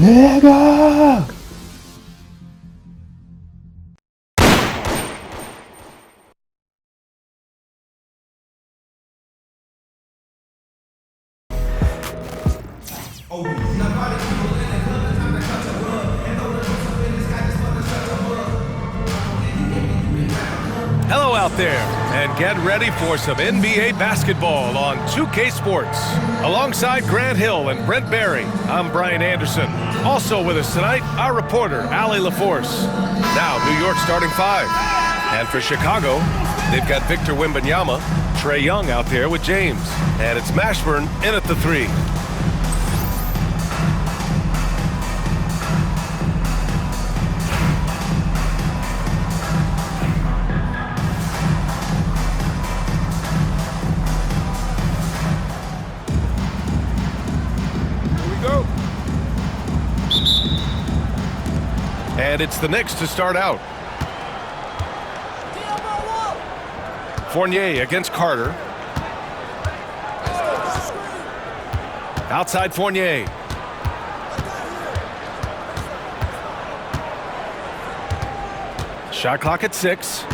내가 Hello out there, and get ready for some NBA basketball on 2K Sports. Alongside Grant Hill and Brent Barry, I'm Brian Anderson. Also with us tonight, our reporter, Allie LaForce. Now, New York starting five. And for Chicago, they've got Victor Wembanyama, Trae Young out there with James. And it's Mashburn in at the three. And it's the Knicks to start out. Fournier against Carter. Outside Fournier. Shot clock at 6.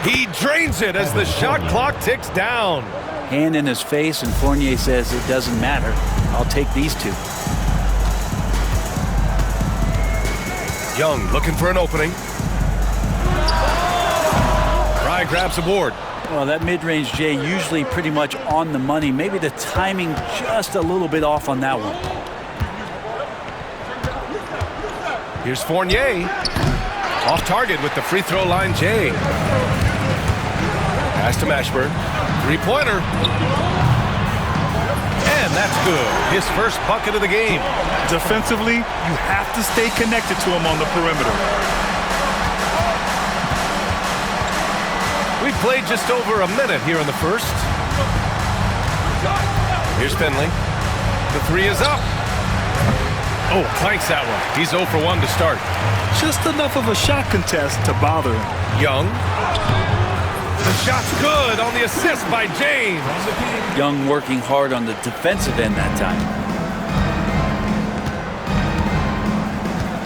He drains it as the shot clock ticks down. Hand in his face, and Fournier says it doesn't matter. I'll take these two. Young looking for an opening. Fry grabs the board. Well, that mid-range Jay usually pretty much on the money. Maybe the timing just a little bit off on that one. Here's Fournier. Off target with the free throw line Jay. Pass to Mashburn. Three-pointer. And that's good. His first bucket of the game. Defensively, you have to stay connected to him on the perimeter. We've played just over a minute here in the first. Here's Finley. The three is up. Oh, clanks that one. He's 0 for 1 to start. Just enough of a shot contest to bother him. Young. The shot's good on the assist by James. Young working hard on the defensive end that time.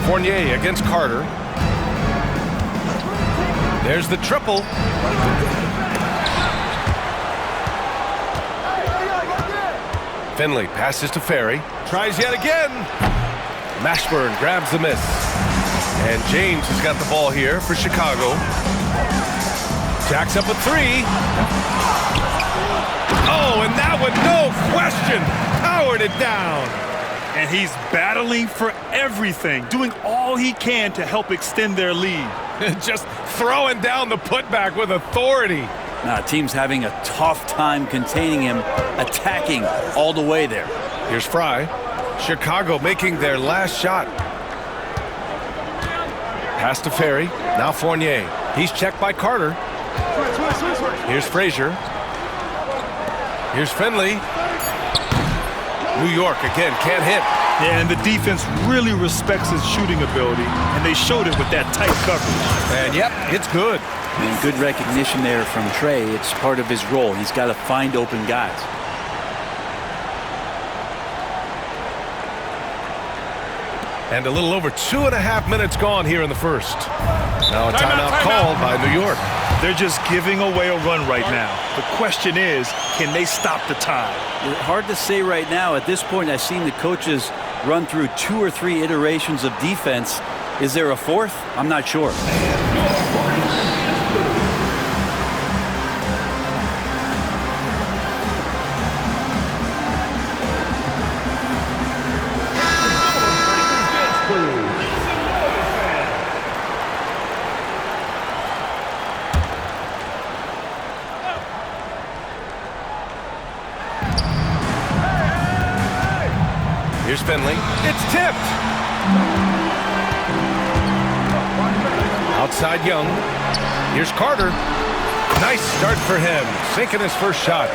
Fournier against Carter. There's the triple. Finley passes to Ferry. Tries yet again. Mashburn grabs the miss. And James has got the ball here for Chicago. Jacks up a three. Oh, and that one, no question, powered it down. And he's battling for everything, doing all he can to help extend their lead. Just throwing down the putback with authority. Now, team's having a tough time containing him, attacking all the way there. Here's Fry. Chicago making their last shot. Pass to Ferry. Now Fournier. He's checked by Carter. Here's Frazier. Here's Finley. New York again can't hit. Yeah, and the defense really respects his shooting ability, and they showed it with that tight coverage. And yep, it's good. And good recognition there from Trae. It's part of his role. He's got to find open guys. And a little over 2.5 minutes gone here in the first. Now a timeout called by New York. They're just giving away a run right now. The question is, can they stop the tide? Hard to say right now. At this point, I've seen the coaches run through 2 or 3 iterations of defense. Is there a fourth? I'm not sure. Here's Finley. It's tipped. Outside Young. Here's Carter. Nice start for him. Sinking his first shot.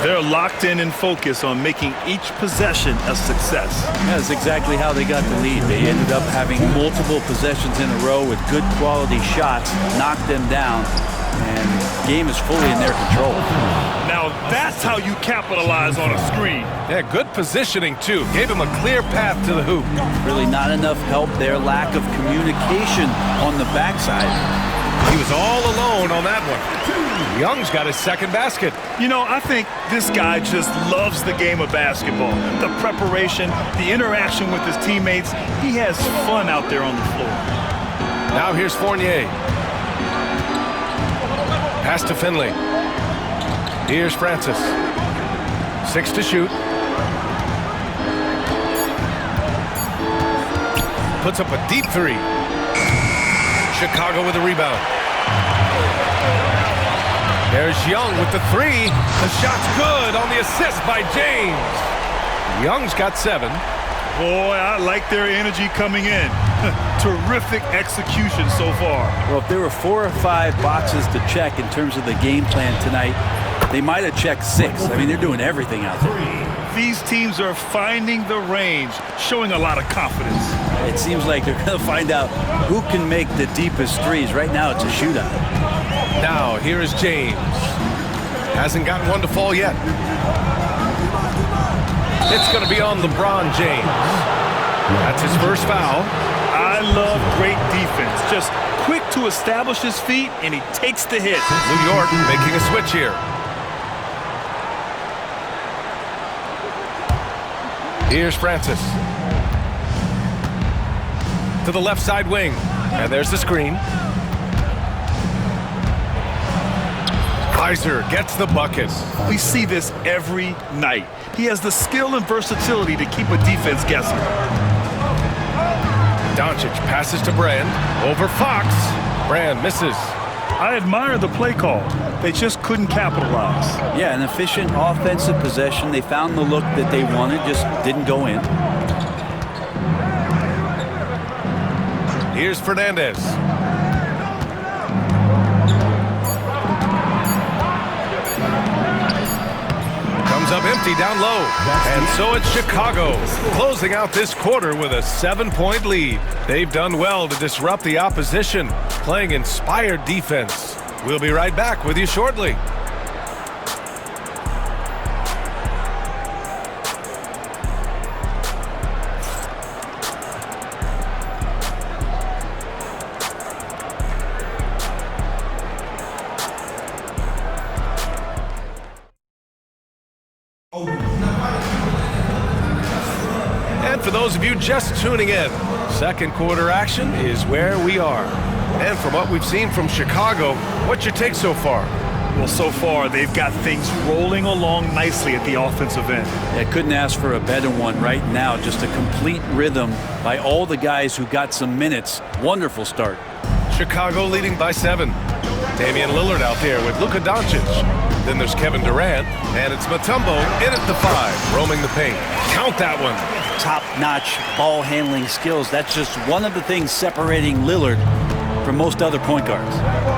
They're locked in and focused on making each possession a success. That's exactly how they got the lead. They ended up having multiple possessions in a row with good quality shots, knocked them down, and the game is fully in their control. Now that's how you capitalize on a screen. Yeah, good positioning, too. Gave him a clear path to the hoop. Really not enough help there. Lack of communication on the backside. He was all alone on that one. Young's got his second basket. You know, I think this guy just loves the game of basketball. The preparation, the interaction with his teammates. He has fun out there on the floor. Now here's Fournier. Pass to Finley. Here's Francis. 6 to shoot. Puts up a deep three. Chicago with a rebound. There's Young with the three. The shot's good on the assist by James. Young's got 7. Boy, I like their energy coming in. Terrific execution so far. Well, if there were 4 or 5 boxes to check in terms of the game plan tonight, they might have checked 6. I mean, they're doing everything out there. These teams are finding the range, showing a lot of confidence. It seems like they're going to find out who can make the deepest threes. Right now, it's a shootout. Now, here is James. Hasn't gotten one to fall yet. It's going to be on LeBron James. That's his first foul. I love great defense. Just quick to establish his feet, and he takes the hit. New York making a switch here. Here's Francis. To the left side wing. And there's the screen. Kaiser gets the bucket. We see this every night. He has the skill and versatility to keep a defense guessing. Doncic passes to Brand. Over Fox. Brand misses. I admire the play call. They just couldn't capitalize. Yeah, an efficient offensive possession. They found the look that they wanted, just didn't go in. Here's Fernandez. Comes up empty down low. And so it's Chicago closing out this quarter with a 7-point lead. They've done well to disrupt the opposition, playing inspired defense. We'll be right back with you shortly. And for those of you just tuning in, second quarter action is where we are. And from what we've seen from Chicago, what's your take so far? Well, so far, they've got things rolling along nicely at the offensive end. Yeah, couldn't ask for a better one right now. Just a complete rhythm by all the guys who got some minutes. Wonderful start. Chicago leading by 7. Damian Lillard out there with Luka Doncic. Then there's Kevin Durant, and it's Mutombo in at the 5, roaming the paint. Count that one. Top-notch ball handling skills. That's just one of the things separating Lillard from most other point guards.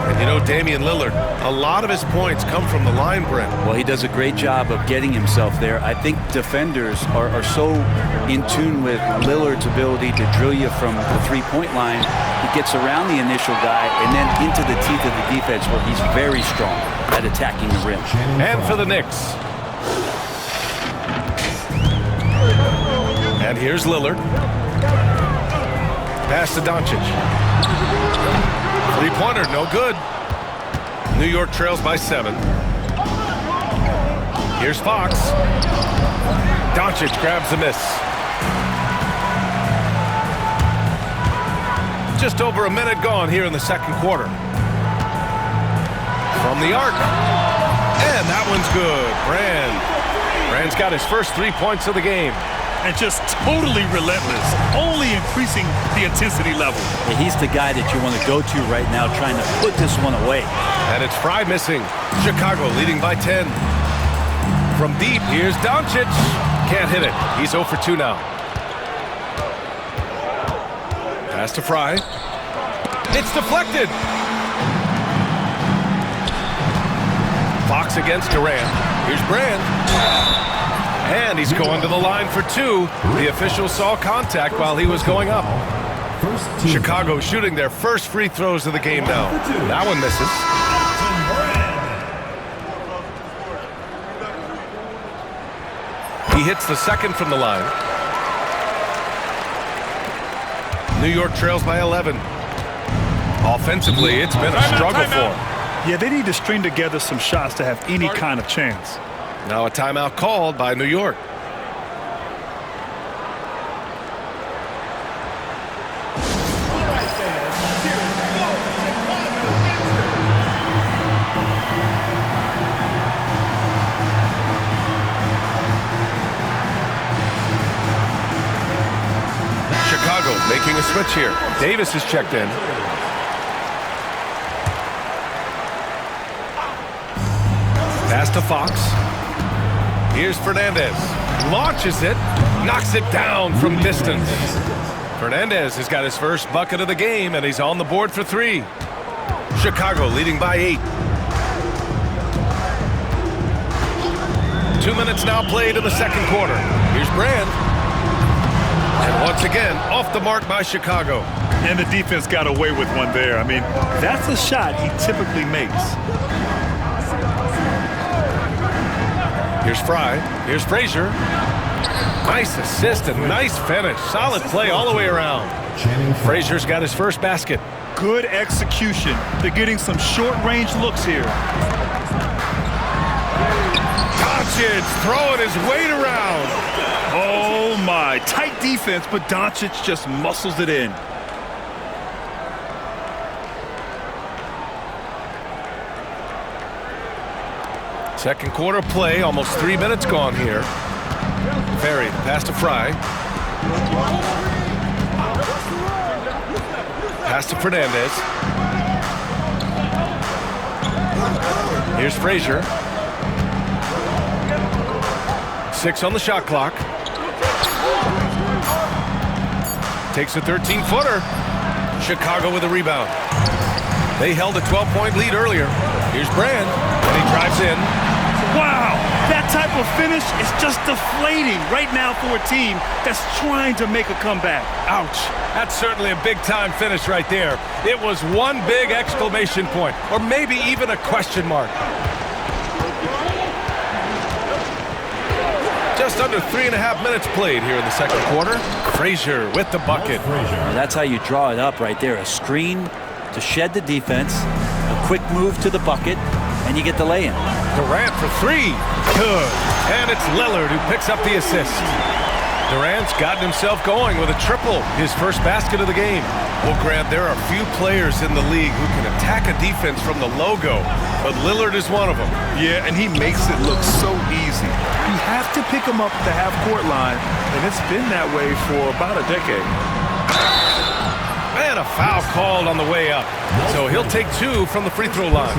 And you know, Damian Lillard, a lot of his points come from the line, Brent. Well, he does a great job of getting himself there. I think defenders are so in tune with Lillard's ability to drill you from the three-point line. He gets around the initial guy and then into the teeth of the defense where he's very strong at attacking the rim. And for the Knicks. And here's Lillard. Pass to Doncic. Three-pointer, no good. New York trails by 7. Here's Fox. Doncic grabs the miss. Just over a minute gone here in the second quarter. From the arc. And that one's good. Brand's got his first 3 points of the game. And just totally relentless, only increasing the intensity level. Yeah, he's the guy that you want to go to right now, trying to put this one away. And it's Fry missing. Chicago leading by 10. From deep, here's Doncic. Can't hit it. He's 0 for 2 now. Pass to Fry. It's deflected. Fox against Durant. Here's Brand. And he's going to the line for 2. The official saw contact while he was going up. Chicago shooting their first free throws of the game now. That one misses. He hits the second from the line. New York trails by 11. Offensively, it's been a struggle for them. Yeah, they need to string together some shots to have any kind of chance. Now a timeout called by New York. Chicago making a switch here. Davis is checked in. Pass to Fox. Here's Fernandez. Launches it. Knocks it down from distance. Fernandez has got his first bucket of the game, and he's on the board for 3. Chicago leading by 8. 2 minutes now played in the second quarter. Here's Brand. And once again, off the mark by Chicago. And the defense got away with one there. I mean, that's a shot he typically makes. Here's Fry. Here's Frazier. Nice assist and nice finish. Solid play all the way around. Frazier's got his first basket. Good execution. They're getting some short-range looks here. Doncic throwing his weight around. Oh, my. Tight defense, but Doncic just muscles it in. Second quarter play, almost 3 minutes gone here. Ferry, pass to Fry. Pass to Fernandez. Here's Frazier. 6 on the shot clock. Takes a 13-footer. Chicago with a rebound. They held a 12-point lead earlier. Here's Brand, and he drives in. Wow, that type of finish is just deflating right now for a team that's trying to make a comeback. Ouch. That's certainly a big-time finish right there. It was one big exclamation point, or maybe even a question mark. Just under 3.5 minutes played here in the second quarter. Frazier with the bucket. Well, that's how you draw it up right there. A screen to shed the defense, a quick move to the bucket, and you get the lay-in. Durant for 3. Good. And it's Lillard who picks up the assist. Durant's gotten himself going with a triple, his first basket of the game. Well, Grant, there are few players in the league who can attack a defense from the logo, but Lillard is one of them. Yeah, and he makes it look so easy. You have to pick him up at the half-court line, and it's been that way for about a decade. And a foul called on the way up. So he'll take 2 from the free throw line.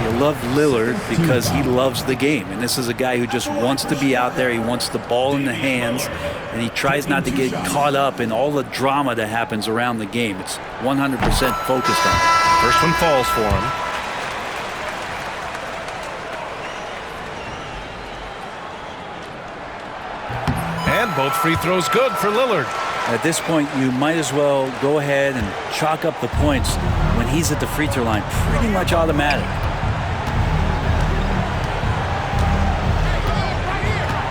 You love Lillard because he loves the game. And this is a guy who just wants to be out there. He wants the ball in the hands. And he tries not to get caught up in all the drama that happens around the game. It's 100% focused on it. First one falls for him. And both free throws good for Lillard. At this point, you might as well go ahead and chalk up the points when he's at the free throw line. Pretty much automatic.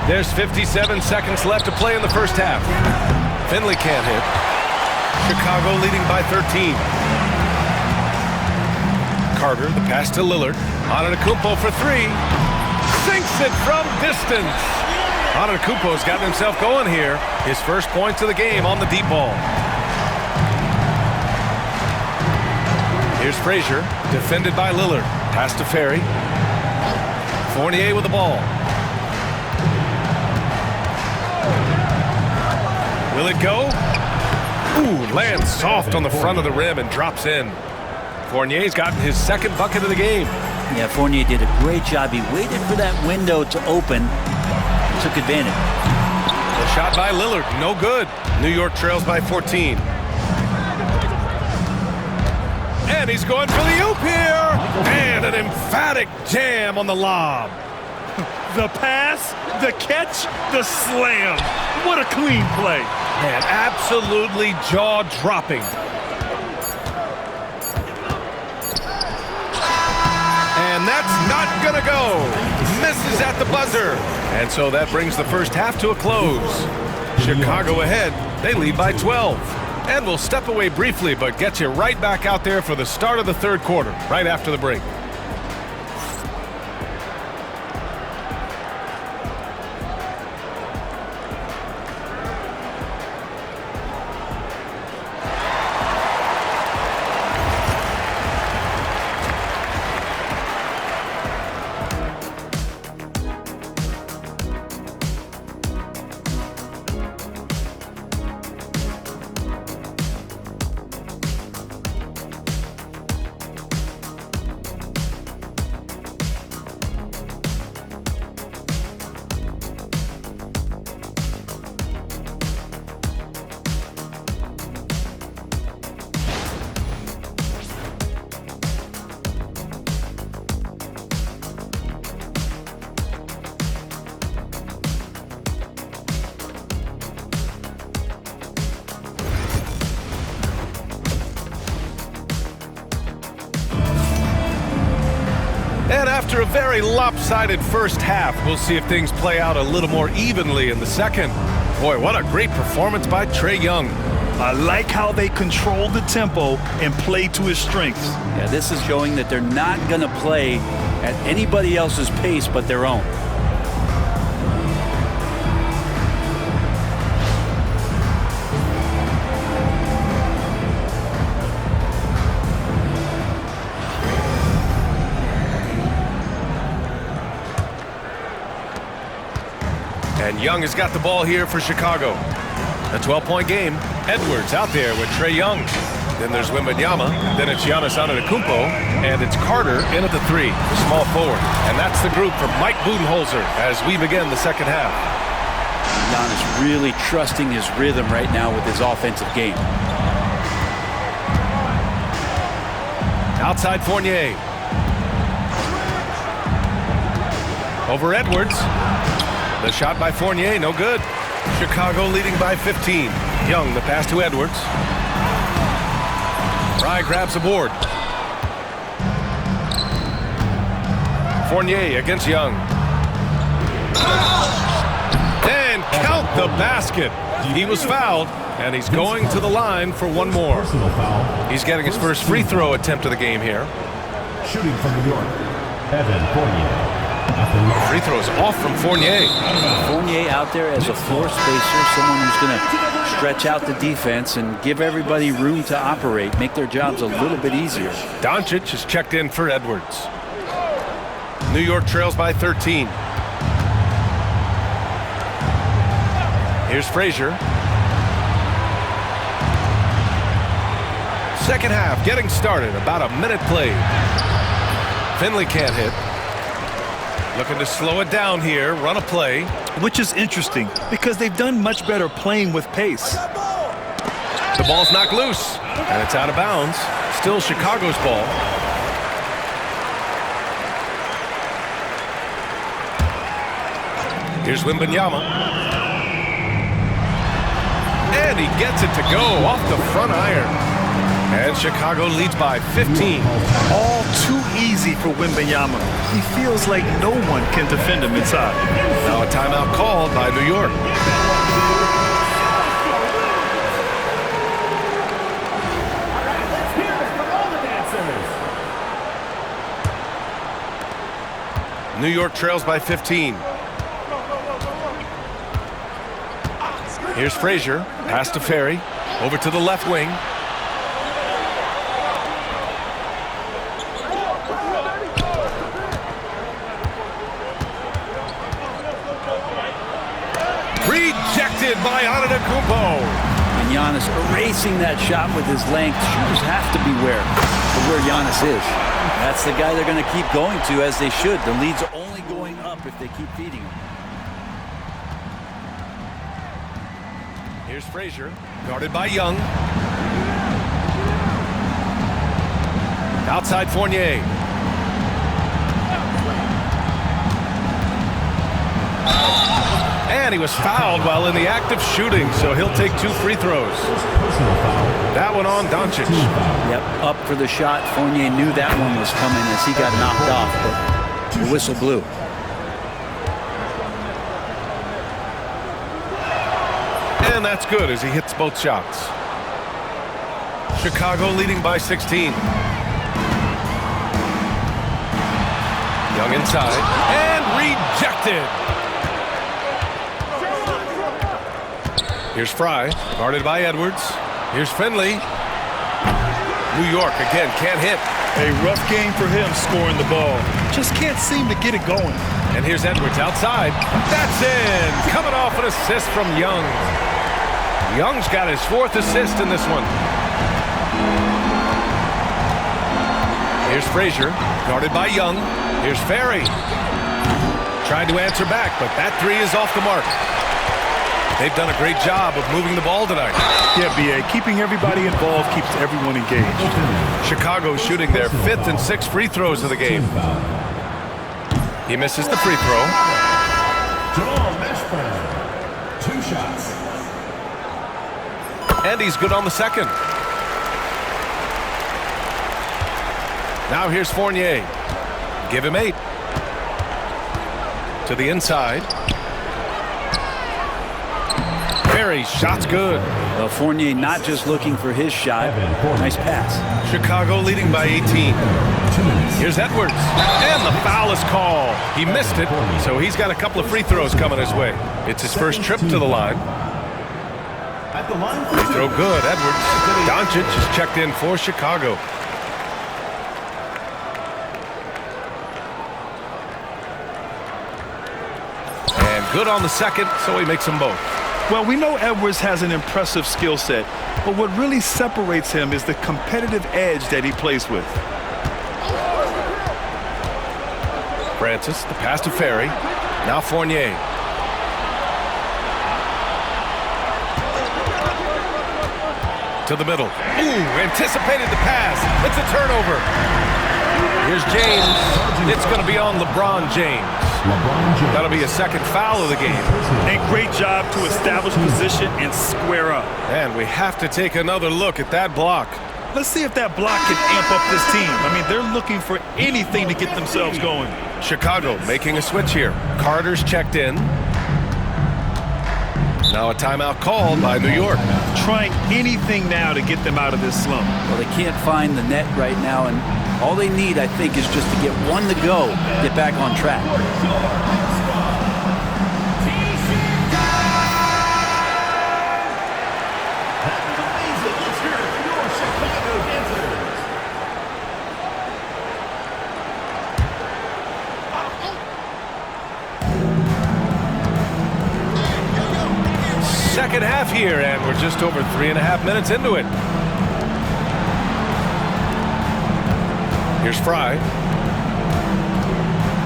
There's 57 seconds left to play in the first half. Finley can't hit. Chicago leading by 13. Carter, the pass to Lillard. Antetokounmpo for 3. Sinks it from distance. Antetokounmpo's gotten himself going here. His first points of the game on the deep ball. Here's Frazier, defended by Lillard. Pass to Ferry. Fournier with the ball. Will it go? Ooh, lands soft on the front of the rim and drops in. Fournier's gotten his second bucket of the game. Yeah, Fournier did a great job. He waited for that window to open. Took advantage. The shot by Lillard, no good. New York trails by 14. And he's going for the oop here. And an emphatic jam on the lob. The pass, the catch, the slam. What a clean play. Man, absolutely jaw-dropping. And that That's not gonna go. Misses at the buzzer. And so that brings the first half to a close. Chicago ahead. They lead by 12. And we'll step away briefly, but get you right back out there for the start of the third quarter, right after the break. And after a very lopsided first half, we'll see if things play out a little more evenly in the second. Boy, what a great performance by Trae Young. I like how they control the tempo and play to his strengths. Yeah, this is showing that they're not going to play at anybody else's pace but their own. And Young has got the ball here for Chicago. A 12-point game. Edwards out there with Trae Young. Then there's Wembanyama. Then it's Giannis Antetokounmpo. And it's Carter in at the three, the small forward. And that's the group from Mike Budenholzer as we begin the second half. Giannis really trusting his rhythm right now with his offensive game. Outside Fournier. Over Edwards. The shot by Fournier, no good. Chicago leading by 15. Young, the pass to Edwards. Fry grabs the board. Fournier against Young. And count the basket. He was fouled, and he's going to the line for one more. He's getting his first free throw attempt of the game here. Shooting from New York, Evan Fournier. Free throws off from Fournier. Fournier out there as a floor spacer, someone who's going to stretch out the defense and give everybody room to operate, make their jobs a little bit easier. Doncic is checked in for Edwards. New York trails by 13. Here's Frazier. Second half getting started, about a minute played. Finley can't hit. Looking to slow it down here, run a play. Which is interesting because they've done much better playing with pace. The ball's knocked loose, and it's out of bounds. Still Chicago's ball. Here's Wembanyama. And he gets it to go off the front iron. And Chicago leads by 15. All too easy for Wembanyama. He feels like no one can defend him inside. Now a timeout called by New York. New York trails by 15. Here's Frazier. Pass to Ferry. Over to the left wing. Rejected by Antetokounmpo. And Giannis erasing that shot with his length. Shooters have to beware of where Giannis is. That's the guy they're going to keep going to, as they should. The lead's only going up if they keep feeding him. Here's Frazier, guarded by Young. Outside Fournier. And he was fouled while in the act of shooting, so he'll take 2 free throws. That one on Doncic. Yep, up for the shot. Fournier knew that one was coming as he got knocked off, but The whistle blew. And that's good as he hits both shots. Chicago leading by 16. Young inside and rejected. Here's Fry, guarded by Edwards. Here's Finley. New York again can't hit. A rough game for him scoring the ball. Just can't seem to get it going. And here's Edwards outside. That's in. Coming off an assist from Young. Young's got his 4th assist in this one. Here's Frazier, guarded by Young. Here's Ferry. Tried to answer back, but that 3 is off the mark. They've done a great job of moving the ball tonight. Yeah, B.A., keeping everybody involved keeps everyone engaged. Chicago shooting their 5th and 6th free throws of the game. He misses the free throw. Jamal Mashburn, 2 shots. And he's good on the second. Now here's Fournier. Give him 8. To the inside. Ferry, shot's good. Well, Fournier not just looking for his shot. Nice pass. Chicago leading by 18. Here's Edwards. And the foul is called. He missed it, so he's got a couple of free throws coming his way. It's his first trip to the line. Free throw good, Edwards. Doncic is checked in for Chicago. And good on the second, so he makes them both. Well, we know Edwards has an impressive skill set, but what really separates him is the competitive edge that he plays with. Francis, the pass to Ferry. Now Fournier. To the middle. Ooh, anticipated the pass. It's a turnover. Here's James. It's going to be on LeBron James. That'll be a second foul of the game. A great job to establish position and square up. And we have to take another look at that block. Let's see if that block can amp up this team. I mean, they're looking for anything to get themselves going. Chicago making a switch here. Carter's checked in. Now a timeout called by New York. Trying anything now to get them out of this slump. Well, they can't find the net right now, and all they need, I think, is just to get one to go, get back on track. Second half here, and we're just over 3.5 minutes into it. Here's Fry.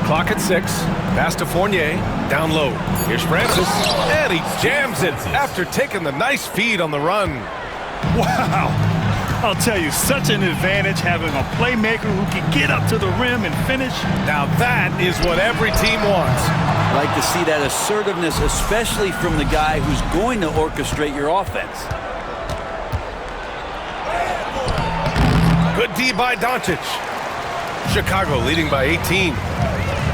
Clock at 6. Pass to Fournier. Down low. Here's Francis. And he jams it after taking the nice feed on the run. Wow. I'll tell you, such an advantage having a playmaker who can get up to the rim and finish. Now that is what every team wants. I like to see that assertiveness, especially from the guy who's going to orchestrate your offense. Good D by Doncic. Chicago leading by 18.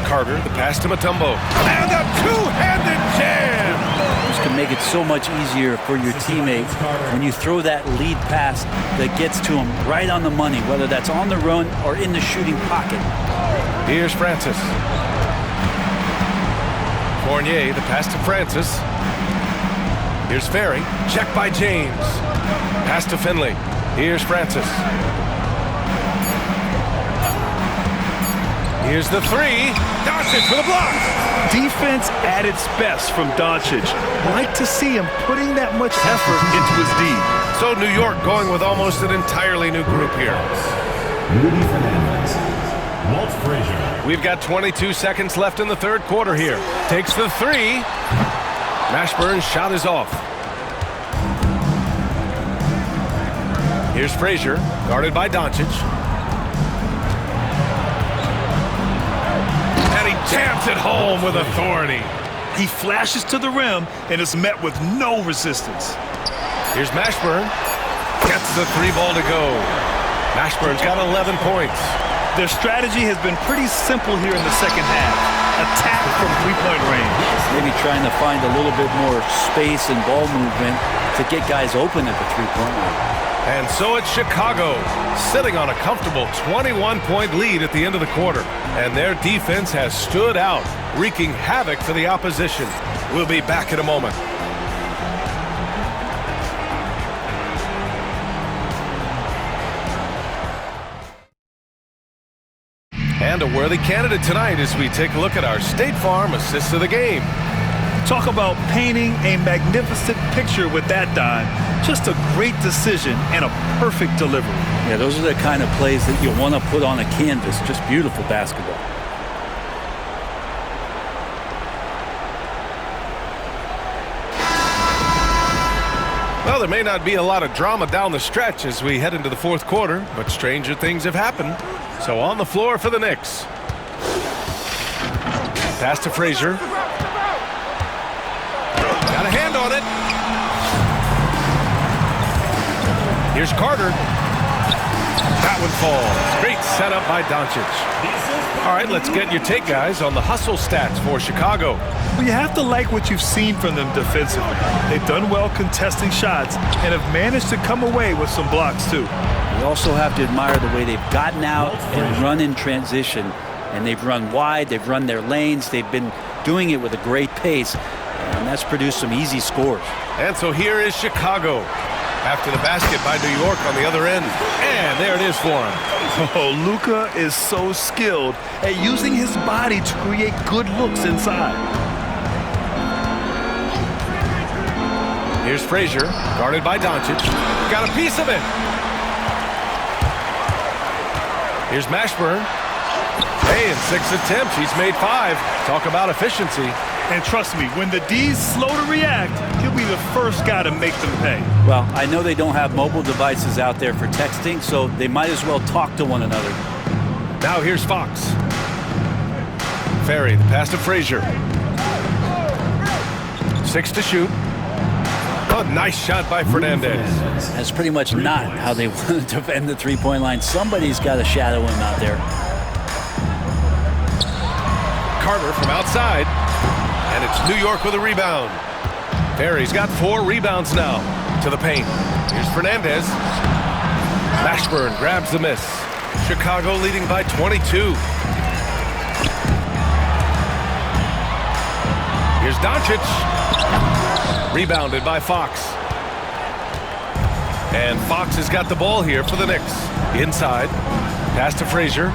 Carter, the pass to Mutombo. And a two-handed jam! This can make it so much easier for your teammate when you throw that lead pass that gets to him right on the money, whether that's on the run or in the shooting pocket. Here's Francis. Fournier, the pass to Francis. Here's Ferry. Checked by James. Pass to Finley. Here's Francis. Here's the 3. Doncic for the block. Defense at its best from Doncic. Like to see him putting that much effort into his D. So New York going with almost an entirely new group here. Rudy Fernandez, Walt Frazier. We've got 22 seconds left in the third quarter here. Takes the 3. Mashburn's shot is off. Here's Frazier, guarded by Doncic. And he jams it home with authority. He flashes to the rim and is met with no resistance. Here's Mashburn. Gets the 3 ball to go. Mashburn's got 11 points. Their strategy has been pretty simple here in the second half. Attack from three-point range. Maybe trying to find a little bit more space and ball movement to get guys open at the three-point line. And so it's Chicago, sitting on a comfortable 21-point lead at the end of the quarter. And their defense has stood out, wreaking havoc for the opposition. We'll be back in a moment. And a worthy candidate tonight as we take a look at our State Farm assist of the game. Talk about painting a magnificent picture with that dime. Just a great decision and a perfect delivery. Yeah, those are the kind of plays that you want to put on a canvas. Just beautiful basketball. Well, there may not be a lot of drama down the stretch as we head into the fourth quarter, but stranger things have happened. So on the floor for the Knicks. Pass to Frazier. Got a hand on it. Here's Carter. That one falls. Great setup by Doncic. All right, let's get your take, guys, on the hustle stats for Chicago. Well, you have to like what you've seen from them defensively. They've done well contesting shots and have managed to come away with some blocks, too. You also have to admire the way they've gotten out and run in transition. And they've run wide, they've run their lanes, they've been doing it with a great pace, and that's produced some easy scores. And so here is Chicago after the basket by New York on the other end. And there it is for him. Oh, Luka is so skilled at using his body to create good looks inside. Here's Frazier, guarded by Doncic. Got a piece of it. Here's Mashburn. Hey, in 6 attempts, he's made 5. Talk about efficiency. And trust me, when the D's slow to react, he'll be the first guy to make them pay. Well, I know they don't have mobile devices out there for texting, so they might as well talk to one another. Now here's Fox. Ferry, the pass to Frazier. 6 to shoot. Oh, nice shot by Fernandez. That's pretty much not how they want to defend the three-point line. Somebody's got to shadow him out there. Carter from outside. And it's New York with a rebound. Ferry's got 4 rebounds now to the paint. Here's Fernandez. Mashburn grabs the miss. Chicago leading by 22. Here's Doncic. Rebounded by Fox. And Fox has got the ball here for the Knicks. Inside. Pass to Frazier.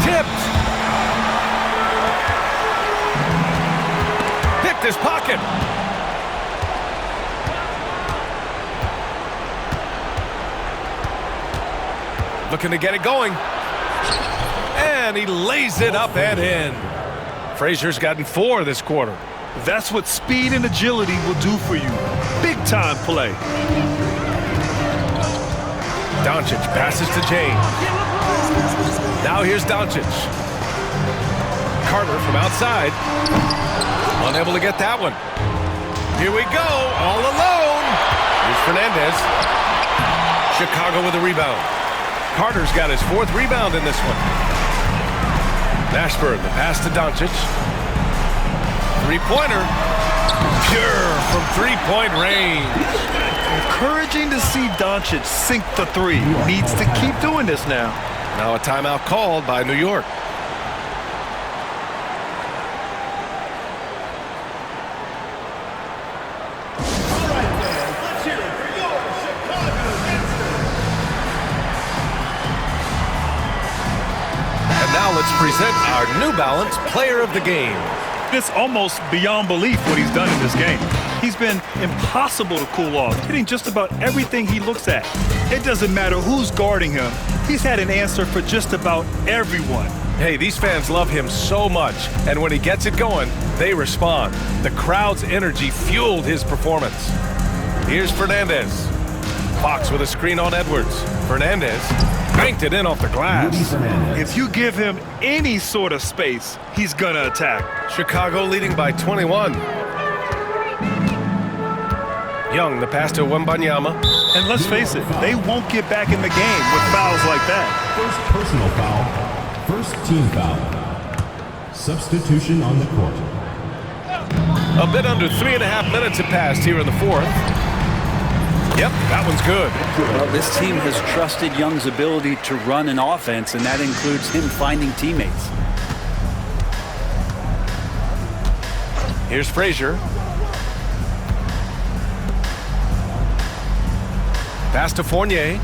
Tipped. Picked his pocket. Looking to get it going. And he lays it up and in. Frazier's gotten 4 this quarter. That's what speed and agility will do for you. Big time play. Doncic passes to James. Now here's Doncic. Carter from outside. Unable to get that one. Here we go, all alone. Here's Fernandez. Chicago with a rebound. Carter's got his 4th rebound in this one. Mashburn, the pass to Doncic. Three-pointer. Pure from three-point range. Encouraging to see Doncic sink the 3. Needs to keep doing this now. Now a timeout called by New York. Let's present our New Balance Player of the Game. It's almost beyond belief what he's done in this game. He's been impossible to cool off, hitting just about everything he looks at. It doesn't matter who's guarding him. He's had an answer for just about everyone. Hey, these fans love him so much, and when he gets it going, they respond. The crowd's energy fueled his performance. Here's Fernandez. Fox with a screen on Edwards. Fernandez banked it in off the glass. If you give him any sort of space, he's gonna attack. Chicago leading by 21. Young, the pass to Wembanyama. And let's face it, they won't get back in the game with fouls like that. First personal foul. First team foul. Substitution on the court. A bit under 3.5 minutes have passed here in the fourth. Yep, that one's good. Well, this team has trusted Young's ability to run an offense, and that includes him finding teammates. Here's Frazier. Pass to Fournier.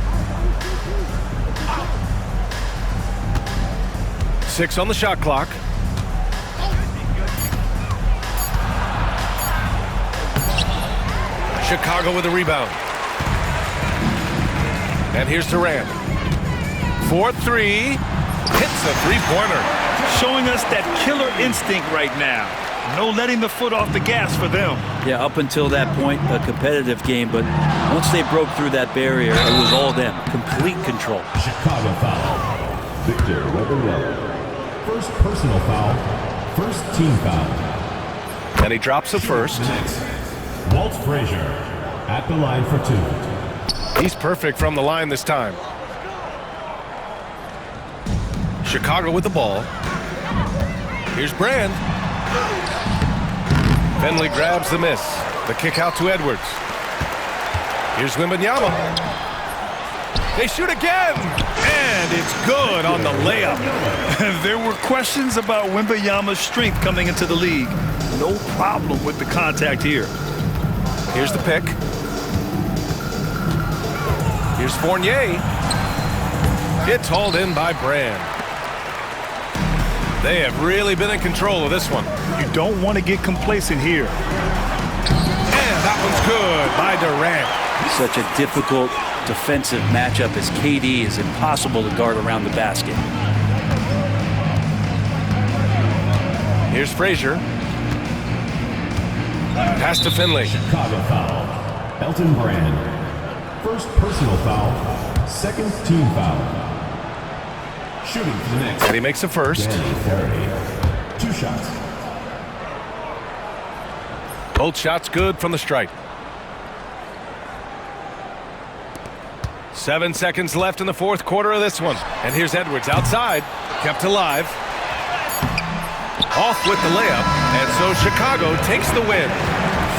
6 on the shot clock. Chicago with a rebound. And here's Durant. 4-3. Hits a three-pointer. Showing us that killer instinct right now. No letting the foot off the gas for them. Yeah, up until that point, a competitive game, but once they broke through that barrier, it was all them. Complete control. Chicago foul. Victor Wembanyama. First personal foul. First team foul. And he drops the first. Next, Walt Frazier at the line for 2. He's perfect from the line this time. Chicago with the ball. Here's Brand. Finley grabs the miss. The kick out to Edwards. Here's Wembanyama. They shoot again. And it's good on the layup. There were questions about Wembanyama's strength coming into the league. No problem with the contact here. Here's the pick. Here's Fournier. It's hauled in by Brand. They have really been in control of this one. You don't want to get complacent here. And that one's good by Durant. Such a difficult defensive matchup as KD is impossible to guard around the basket. Here's Frazier. Pass to Finley. Chicago foul. Elton Brand. First personal foul. Second team foul. Shooting for the next. And he makes a first. Danny Ferry. 2 shots. Both shots good from the stripe. 7 seconds left in the fourth quarter of this one. And here's Edwards outside. Kept alive. Off with the layup. And so Chicago takes the win.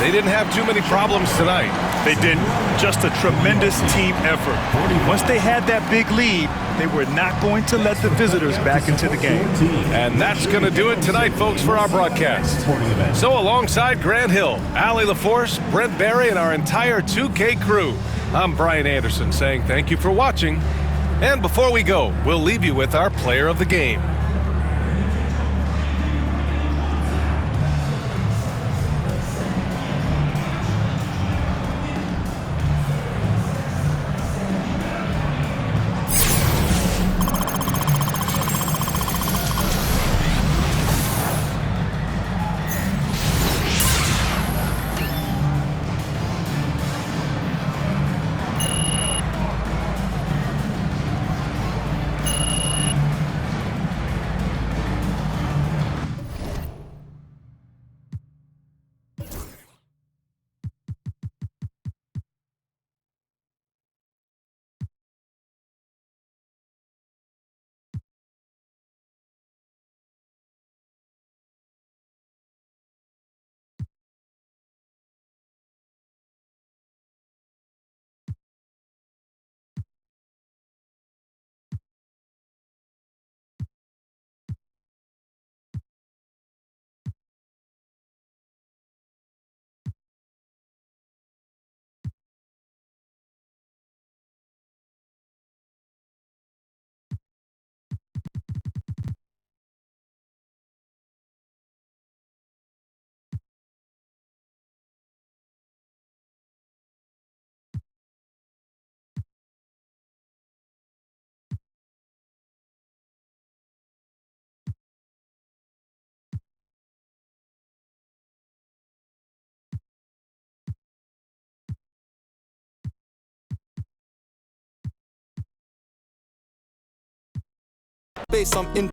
They didn't have too many problems tonight. They didn't. Just a tremendous team effort. Once they had that big lead, they were not going to let the visitors back into the game. And that's going to do it tonight, folks, for our broadcast. So alongside Grant Hill, Allie LaForce, Brent Barry, and our entire 2K crew, I'm Brian Anderson saying thank you for watching. And before we go, we'll leave you with our player of the game. Based on